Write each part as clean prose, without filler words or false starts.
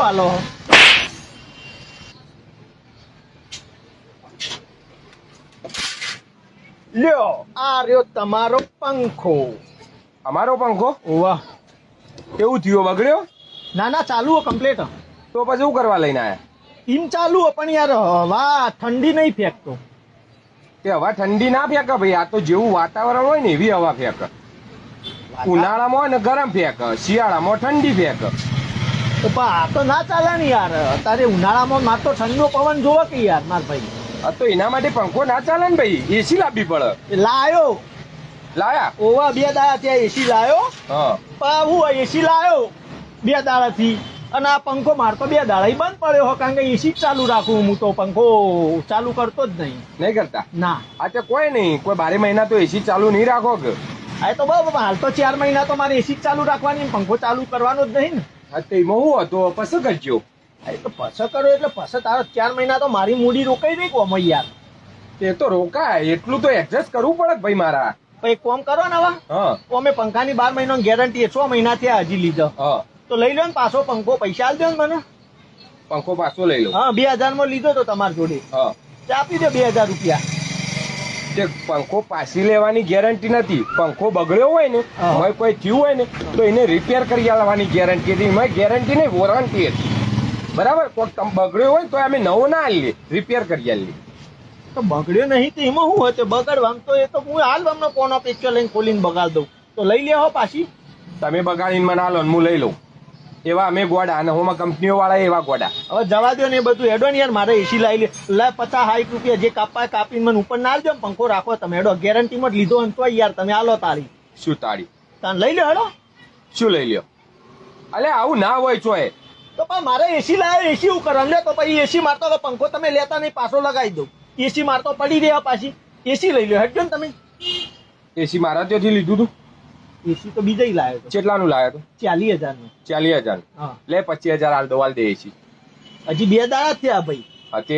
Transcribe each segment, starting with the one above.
હાલો? લ્યો આ રહ્યો તમારો પંખો. અમારો પંખો? વાહ, કેવું થયું, બગડ્યો? ના ના, ચાલુ હો કમ્પ્લીટ. તો પછી શું કરવા લઈને આયા? ઇન ચાલુ હો, પણ યાર હવા ઠંડી નહીં ફેંકતો. તે હવા ઠંડી ના ફેંકે ભાઈ, આ તો જેવું વાતાવરણ હોય ને એવી હવા ફેંકે. ઉનાળામાં હોય ને ગરમ ફેંકે, શિયાળામાં ઠંડી ફેંકે. તો પણ આ તો ના ચાલે ને યાર. અત્યારે ઉનાળામાં માર તો ઠંડો પવન જોવો કે યાર માર ભાઈ. આ તો એના માટે પંખો ના ચાલે ને ભાઈ, એસી લાવવી પડે. એ લાયો લાયા? ઓવા 2 દાડા ત્યાં એસી લાયો. હા. પણ હું એસી લાયો 2 દાડાથી, અને આ પંખો માર તો 2 દાડા બંધ પડ્યો હો, કારણ કે એસી જ ચાલુ રાખું હું તો, પંખો ચાલુ કરતો જ નહીં. નહીં કરતા? ના. આ તો કોઈ નહીં, કોઈ 12 મહિના તો એસી ચાલુ નહીં રાખો કે? આ તો બરાબર, હાલ તો 4 મહિના તો મારે એસી જ ચાલુ રાખવાની, પંખો ચાલુ કરવાનો જ નહીં ને. હા તો એમાં શું હતો, પસંદ કરજો. એ તો પછ કરો એટલે પછ તારો 4 મહિના તો મારી મૂડી રોકાઈ નહીં કોમ યાર. તે તો રોકાય, એટલું તો એડજસ્ટ કરવું પડે ભાઈ મારા. પછી કોમ કરો ને હવે, હા. અમે પંખાની 12 મહિનાની ગેરંટી 6 મહિના થયા હજી લીધો. હા. તો લઈ લો ને પાછો પંખો, પૈસા આલજો ને મને. પંખો પાછો લઈ લો. હા, 2000 માં લીધો તો તમારી જોડે. હા. આપી દો 2000 રૂપિયા. તે પંખો પાછી લેવાની ગેરંટી નથી. પંખો બગડ્યો હોય ને, હા. હોય કોઈ થયું હોય ને, તો એને રિપેર કરી આલવાની ગેરંટી હતી. એમાં ગેરંટી નહીં, વોરંટી હતી. બરાબર? કોઈક બગડ્યો હોય તો અમે નવો ના આલીએ, રિપેર કરી આલીએ. તો બગડ્યો નહીં તો એમાં શું હોય? બગડવાનું તો એ તો હું હાલ અમને કોનો પિક્ચર લઈને ખોલીને બગાડ દઉં. તો લઈ લેવો પાછી. તમે બગાડીને મને આલો ને હું લઈ લઉં. એવા અમે ગોડા, અને હોમાં કંપનીઓ વાળા એવા ગોડા. હવે જવા દો ને એ બધું હેડો ને યાર, મારે એસી લાવી લે. 50-60 રૂપિયા જે કાપીને મને ઉપર ના આલજો, પંખો રાખો તમે હેડો. ગેરંટીમાં જ લીધો ને તો યાર તમે આલો તારી. શું તાળી? તાન લઈ લો હેડો. શું લઈ લ્યો? અલે આવું ના હોય ચોય. તો પણ મારે એસી લાવ્યો, એસી હું કરવા લે? તો પછી એસી મારતો તો પંખો તમે લેતા નહીં, પાછો લગાવી દઉં. એસી મારતો પડી રહ્યા પાછી. એસી લઈ લો હેડજો ને તમે. એસી મારા ત્યાંથી લીધું તું? એસી તો બીજા લાવ્યો તો. કેટલાનું લાવ્યો તો? 40,000 નું. 40,000? હા. લે 25,000 હાલ દો, હાલ દે એસી. હજી 2 દાડા થયા ભાઈ. હતે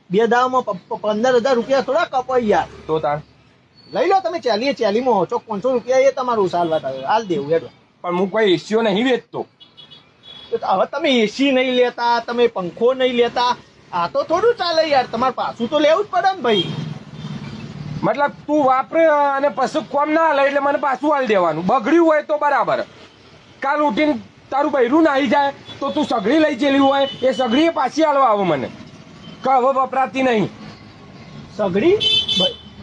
2 દાડામાં 15,000 રૂપિયા થોડા કપાઈ યાર. તો તાર લઈ લો તમે 40 માં ઓછો 500 રૂપિયા એ તમારું સાલ વાત હાલ દેવું હેડો. પણ હું કોઈ એસીઓ નહીં વેચતો. હવે તમે એસી નહીં લેતા, તમે પંખો નહીં લેતા, આ તો થોડું ચાલે યાર. તમારે પાછું તો લેવું જ પડે ને ભાઈ. મતલબ તું વાપરે અને પછી કોમ ના હાલે એટલે મને પાછું હાલ દેવાનું. બગડ્યું હોય તો બરાબર. કાલ ઉઠીને તારું બૈરું નાહી જાય તો તું સગડી લઈ ચેલી હોય એ સગડીએ પાછી હાલવા આવો મને કે હવે વપરાતી નહીં. સગડી?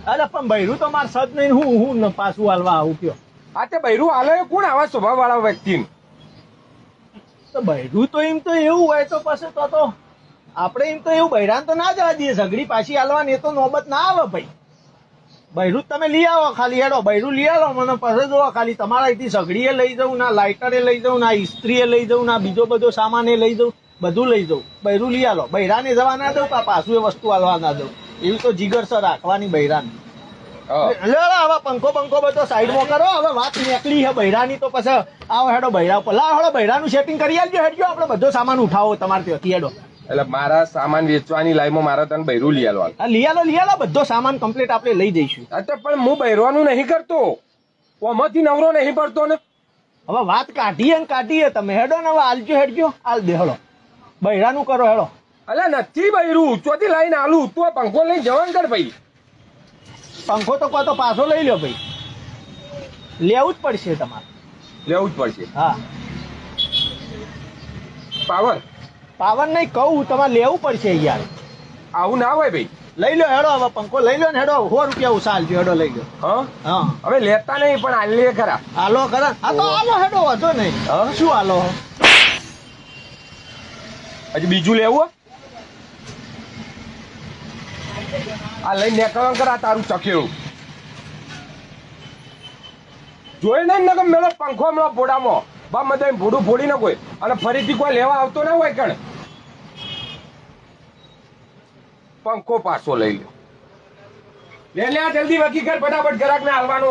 અરે પણ બૈરું તો મારે સજ નહીં, હું પાછું હાલવા આવું કયો. આ તે બૈરું હાલે કોણ આવા સ્વભાવ વાળા વ્યક્તિ? તો બૈરું તો એમ તો એવું હોય તો પછી તો આપણે એમ તો એવું બૈરાન તો ના જવા દઈએ. સગડી પાછી હાલવાની એ તો નોબત ના આવે ભાઈ. બૈરું તમે લઈ આવો ખાલી હેડો. બૈરું લઈ આવો મને પછી જોવો ખાલી. તમારા અહીંથી સગડીએ લઈ જાઉં, ના લાઇટરે લઈ જાઉં, ના ઇસ્ત્રીએ લઈ જાઉં, ના બીજો બધો સામાન લઈ જાઉં, બધું લઈ જાઉં. બૈરું લઈ આવો. બૈરાને જવા ના દઉં, પાછું એ વસ્તુ હાલવા ના દઉં. એવી તો જીગર સર રાખવાની બૈરાની. હવે પંખો બધો સાઈડમાં કરો. હવે વાત નીકળી છે બૈરાની તો પછી આવો હેડો બૈરા ઉપર. હેડો બૈરાનું સેટિંગ કરી આલજો. હેડજો આપણે બધો સામાન ઉઠાવો તમારે ત્યાંથી હેડો. એટલે મારા સામાન વેચવાની લાઈનમાં મારા તને બૈરું લઈ આલવા. લઈ આલો બધો સામાન કમ્પ્લીટ આપણે લઈ જઈશું. અચ્છા પણ હું બૈરવાનું નહીં કરતો, ઓમાંથી નવરો નહીં પડતો ને. હવે વાત કાઢીએ તમે હેડો ને. હવે આલજો હેડજો હાલ દે હેડો. બૈરાનું કરો હેડો. અલ્યા નથી બૈરું, ચોથી લાઈને આલું. તું આ પંખો લઈને જવાન કર ભાઈ. પંખો તો કોઈ તો પાછો લઈ લો ભાઈ. લેવું જ પડશે તમારે. લેવું જ પડશે. હા. પાવર નહીં કહું, તમારે લેવું પડશે યાર. આવું ના હોય ભાઈ. લઈ લો હેડો. હવે પંખો લઈ લો ને હેડો. 100 રૂપિયા ઉસા આલજો હેડો. લઈ લો. હા હવે લેતા નહીં પણ આલીએ ખરા. હાલો ખરા. હા તો હાલો હેડો, વાંધો નહીં. શું હાલો? હજી બીજું લેવું? આ લઈને નીકળવાનું કરા તારું ચખેડું જોઈ નહીં ને મેળો પંખો મેળો ફોડામાં બા મદા ભૂડું ફોડી ના કોઈ અને ફરીથી કોઈ લેવા આવતો ના હોય કણ પંખો પાછો લઈ લે લે જલ્દી વકી કર ફટાફટ ગ્રાહક ને હાલવાનો.